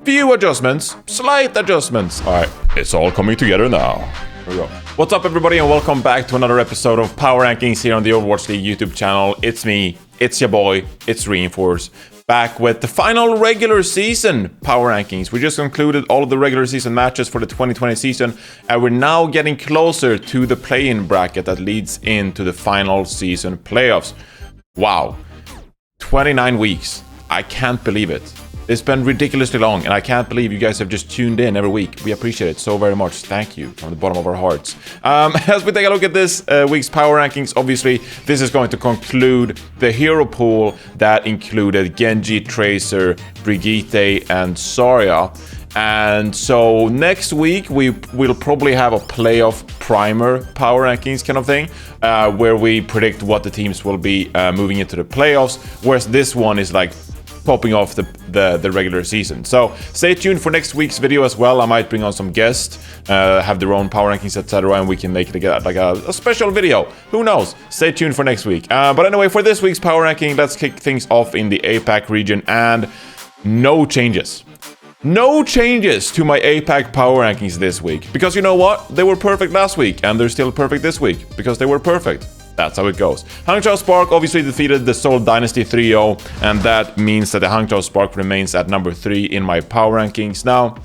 Few adjustments, slight adjustments. All right, it's all coming together now. Here we go. What's up, everybody, and welcome back to another episode of Power Rankings here on the Overwatch League YouTube channel. It's me, it's your boy, it's Reinforce, back with the final regular season Power Rankings. We just concluded all of the regular season matches for the 2020 season, and we're now getting closer to the play-in bracket that leads into the final season playoffs. Wow, 29 weeks. I can't believe it. It's been ridiculously long, and I can't believe you guys have just tuned in every week. We appreciate it so very much. Thank you from the bottom of our hearts. As we take a look at this week's Power Rankings, obviously, this is going to conclude the hero pool that included Genji, Tracer, Brigitte, and Zarya. And so next week, we will probably have a playoff primer Power Rankings kind of thing, where we predict what the teams will be moving into the playoffs, whereas this one is like popping off the regular season. So stay tuned for next week's video as well. I might bring on some guests, have their own power rankings, etc., and we can make it like a special video. Who knows? Stay tuned for next week. But anyway, for this week's power ranking, let's kick things off in the APAC region, and no changes. No changes to my APAC power rankings this week, because you know what? They were perfect last week, and they're still perfect this week, because they were perfect. That's how it goes. Hangzhou Spark obviously defeated the Seoul Dynasty 3-0, and that means that the Hangzhou Spark remains at number 3 in my power rankings. Now,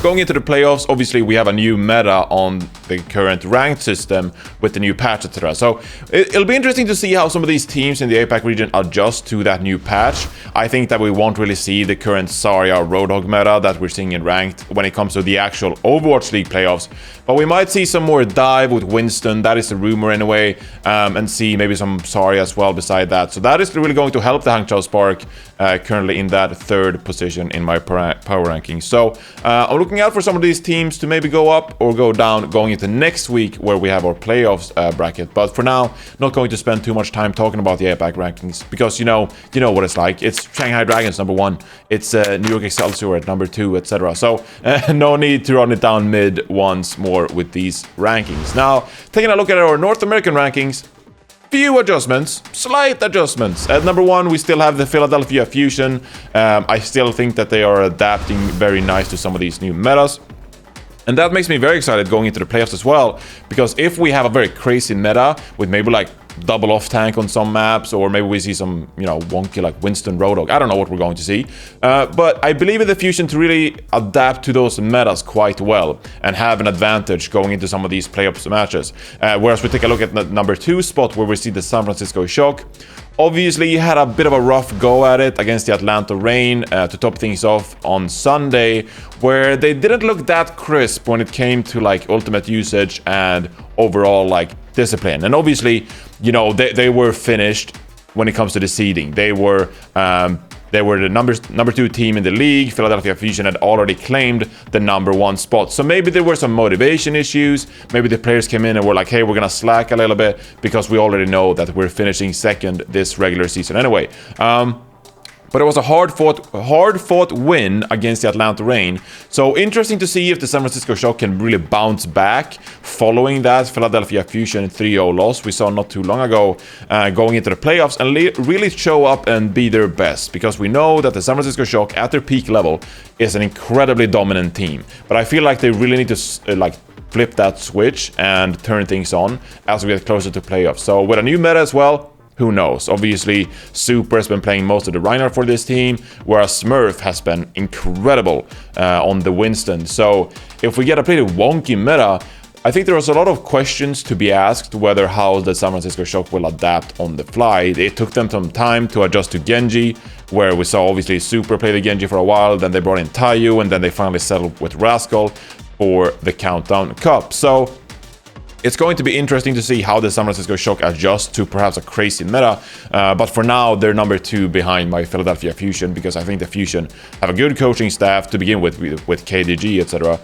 going into the playoffs, obviously we have a new meta on the current ranked system with the new patch, etc. So it'll be interesting to see how some of these teams in the APAC region adjust to that new patch. I think that we won't really see the current Zarya Roadhog meta that we're seeing in ranked when it comes to the actual Overwatch League playoffs. But we might see some more dive with Winston, that is the rumor anyway, and see maybe some Zarya as well beside that. So that is really going to help the Hangzhou Spark currently in that 3rd position in my power rankings. So I'm looking out for some of these teams to maybe go up or go down going into next week where we have our playoffs bracket. But for now, not going to spend too much time talking about the APAC rankings, because you know what it's like. It's Shanghai Dragons number 1, it's New York Excelsior at number 2, etc. So no need to run it down mid once more with these rankings. Now, taking a look at our North American rankings, few adjustments, slight adjustments. At number 1, we still have the Philadelphia Fusion. I still think that they are adapting very nice to some of these new metas. And that makes me very excited going into the playoffs as well, because if we have a very crazy meta with maybe like double off tank on some maps, or maybe we see some, wonky like Winston Roadhog, I don't know what we're going to see. But I believe in the Fusion to really adapt to those metas quite well and have an advantage going into some of these playoffs matches. Whereas we take a look at the number 2 spot where we see the San Francisco Shock. Obviously, he had a bit of a rough go at it against the Atlanta Reign to top things off on Sunday, where they didn't look that crisp when it came to like ultimate usage and overall like discipline. And obviously, they were finished when it comes to the seeding. They were the number 2 team in the league. Philadelphia Fusion had already claimed the number 1 spot. So maybe there were some motivation issues. Maybe the players came in and were like, hey, we're going to slack a little bit because we already know that we're finishing 2nd this regular season anyway. But it was a hard-fought win against the Atlanta Reign. So interesting to see if the San Francisco Shock can really bounce back following that Philadelphia Fusion 3-0 loss we saw not too long ago, going into the playoffs and really show up and be their best. Because we know that the San Francisco Shock at their peak level is an incredibly dominant team. But I feel like they really need to flip that switch and turn things on as we get closer to playoffs. So with a new meta as well, who knows? Obviously, Super has been playing most of the Reinhardt for this team, whereas Smurf has been incredible on the Winston. So if we get a pretty wonky meta, I think there was a lot of questions to be asked whether how the San Francisco Shock will adapt on the fly. It took them some time to adjust to Genji, where we saw obviously Super play the Genji for a while, then they brought in Taiyu, and then they finally settled with Rascal for the Countdown Cup. So it's going to be interesting to see how the San Francisco Shock adjusts to perhaps a crazy meta, but for now they're number 2 behind my Philadelphia Fusion, because I think the Fusion have a good coaching staff to begin with KDG, etc.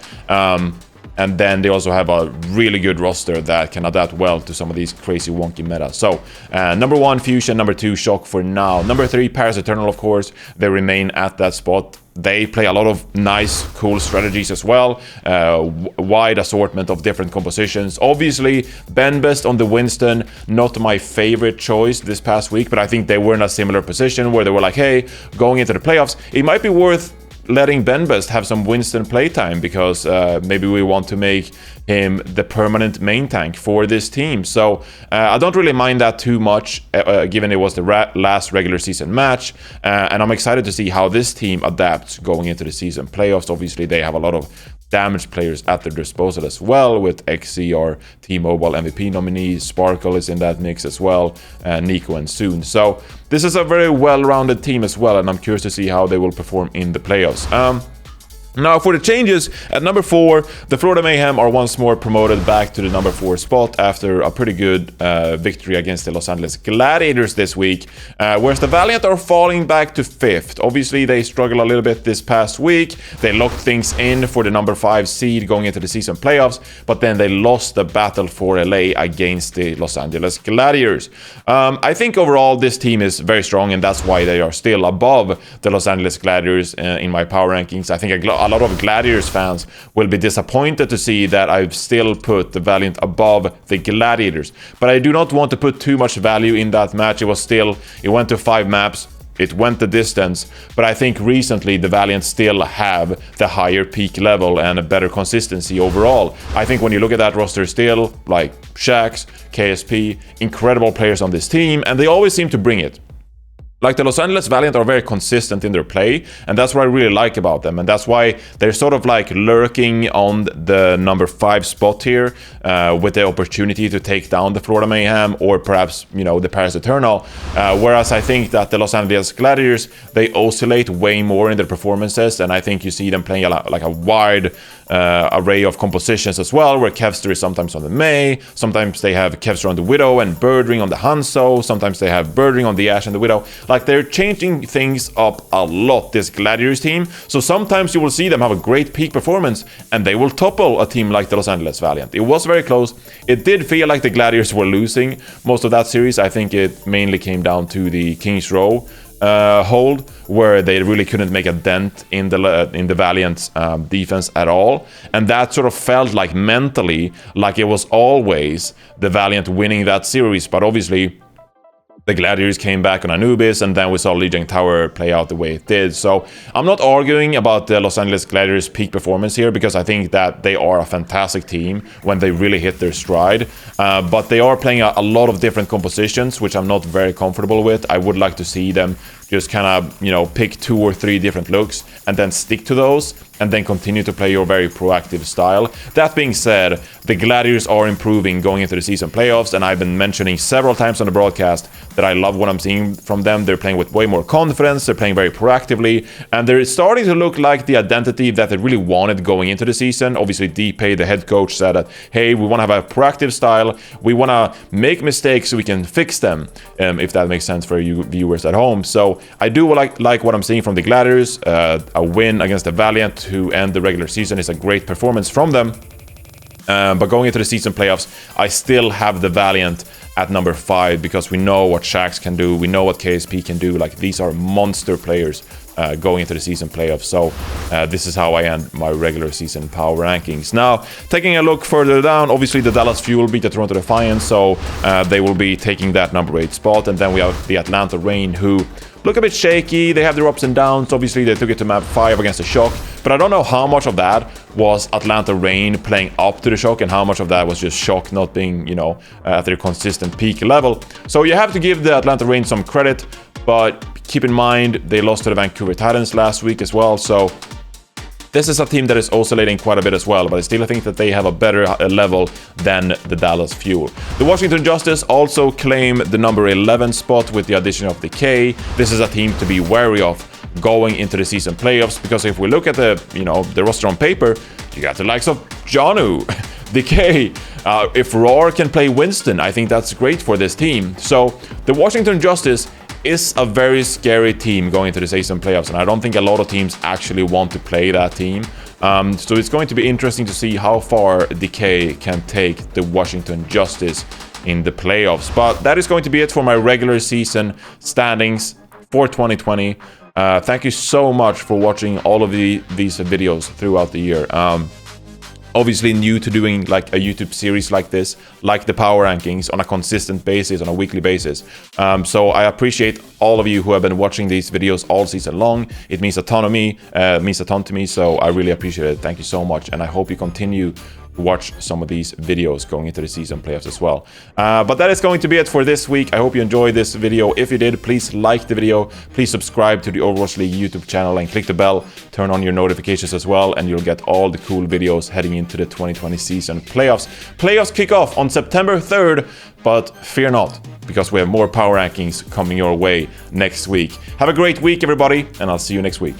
And then they also have a really good roster that can adapt well to some of these crazy wonky meta. So number 1 Fusion, number 2 Shock for now. Number 3 Paris Eternal, of course, they remain at that spot. they play a lot of nice, cool strategies as well. Wide assortment of different compositions. Obviously, Benbest on the Winston, not my favorite choice this past week, but I think they were in a similar position where they were like, hey, going into the playoffs, it might be worth letting Benbest have some Winston playtime because maybe we want to make him the permanent main tank for this team. So I don't really mind that too much, given it was the last regular season match. And I'm excited to see how this team adapts going into the season playoffs. Obviously, they have a lot of damaged players at their disposal as well, with XC, our T-Mobile MVP nominee. Sparkle is in that mix as well, Nico and Soon. So this is a very well-rounded team as well, and I'm curious to see how they will perform in the playoffs. Now for the changes, at number 4, the Florida Mayhem are once more promoted back to the number 4 spot after a pretty good victory against the Los Angeles Gladiators this week, whereas the Valiant are falling back to 5th. Obviously, they struggled a little bit this past week. They locked things in for the number 5 seed going into the season playoffs, but then they lost the battle for LA against the Los Angeles Gladiators. I think overall this team is very strong, and that's why they are still above the Los Angeles Gladiators in my power rankings. I think a lot of Gladiators fans will be disappointed to see that I've still put the Valiant above the Gladiators. But I do not want to put too much value in that match. It went to 5 maps. It went the distance, but I think recently the Valiant still have the higher peak level and a better consistency overall. I think when you look at that roster still, like Shax, KSP, incredible players on this team, and they always seem to bring it. Like the Los Angeles Valiant are very consistent in their play, and that's what I really like about them, and that's why they're sort of like lurking on the number 5 spot here with the opportunity to take down the Florida Mayhem or perhaps, you know, the Paris Eternal. Whereas I think that the Los Angeles Gladiators, they oscillate way more in their performances, and I think you see them playing like a wide array of compositions as well, where Kevster is sometimes on the May, sometimes they have Kevster on the Widow and Birdring on the Hanzo, sometimes they have Birdring on the Ashe and the Widow. Like, they're changing things up a lot, this Gladiators team. So sometimes you will see them have a great peak performance and they will topple a team like the Los Angeles Valiant. It was very close. It did feel like the Gladiators were losing most of that series. I think it mainly came down to the Kings Row hold, where they really couldn't make a dent in the Valiant's defense at all, and that sort of felt like mentally like it was always the Valiant winning that series. But obviously the Gladiators came back on Anubis, and then we saw Lijiang Tower play out the way it did. So I'm not arguing about the Los Angeles Gladiators' peak performance here, because I think that they are a fantastic team when they really hit their stride. But they are playing a lot of different compositions, which I'm not very comfortable with. I would like to see them just kind of, you know, pick 2 or 3 different looks and then stick to those, and then continue to play your very proactive style. That being said, the Gladiators are improving going into the season playoffs, and I've been mentioning several times on the broadcast that I love what I'm seeing from them. They're playing with way more confidence, they're playing very proactively, and they're starting to look like the identity that they really wanted going into the season. Obviously, Deepay, the head coach, said that, hey, we want to have a proactive style, we want to make mistakes so we can fix them, if that makes sense for you viewers at home. So I do like what I'm seeing from the Gladiators. A win against the Valiant to end the regular season is a great performance from them. But going into the season playoffs, I still have the Valiant at number 5, because we know what Shax can do, we know what KSP can do. Like, these are monster players going into the season playoffs. So this is how I end my regular season power rankings. Now, taking a look further down, obviously the Dallas Fuel beat the Toronto Defiant, so they will be taking that number 8 spot. And then we have the Atlanta Reign, who look a bit shaky. They have their ups and downs. Obviously, they took it to map 5 against the Shock, but I don't know how much of that was Atlanta Reign playing up to the Shock and how much of that was just Shock not being, you know, at their consistent peak level. So you have to give the Atlanta Reign some credit, but keep in mind they lost to the Vancouver Titans last week as well. So this is a team that is oscillating quite a bit as well, but I still think that they have a better level than the Dallas Fuel. The Washington Justice also claim the number 11 spot with the addition of Decay. This is a team to be wary of going into the season playoffs, because if we look at the, you know, the roster on paper, you got the likes of Janu, Decay. If Roar can play Winston, I think that's great for this team. So the Washington Justice is a very scary team going into the season playoffs, and I don't think a lot of teams actually want to play that team. So it's going to be interesting to see how far Decay can take the Washington Justice in the playoffs. But that is going to be it for my regular season standings for 2020. Thank you so much for watching all of these videos throughout the year. Obviously new to doing like a YouTube series like this, like the power rankings on a consistent basis, on a weekly basis. So I appreciate all of you who have been watching these videos all season long. It means a ton to me, so I really appreciate it. Thank you so much, and I hope you continue watch some of these videos going into the season playoffs as well. But that is going to be it for this week. I hope you enjoyed this video. If you did, please like the video, please subscribe to the Overwatch League YouTube channel and click the bell, turn on your notifications as well, and you'll get all the cool videos heading into the 2020 season playoffs. Playoffs kick off on September 3rd, but fear not, because we have more power rankings coming your way next week. Have a great week, everybody, and I'll see you next week.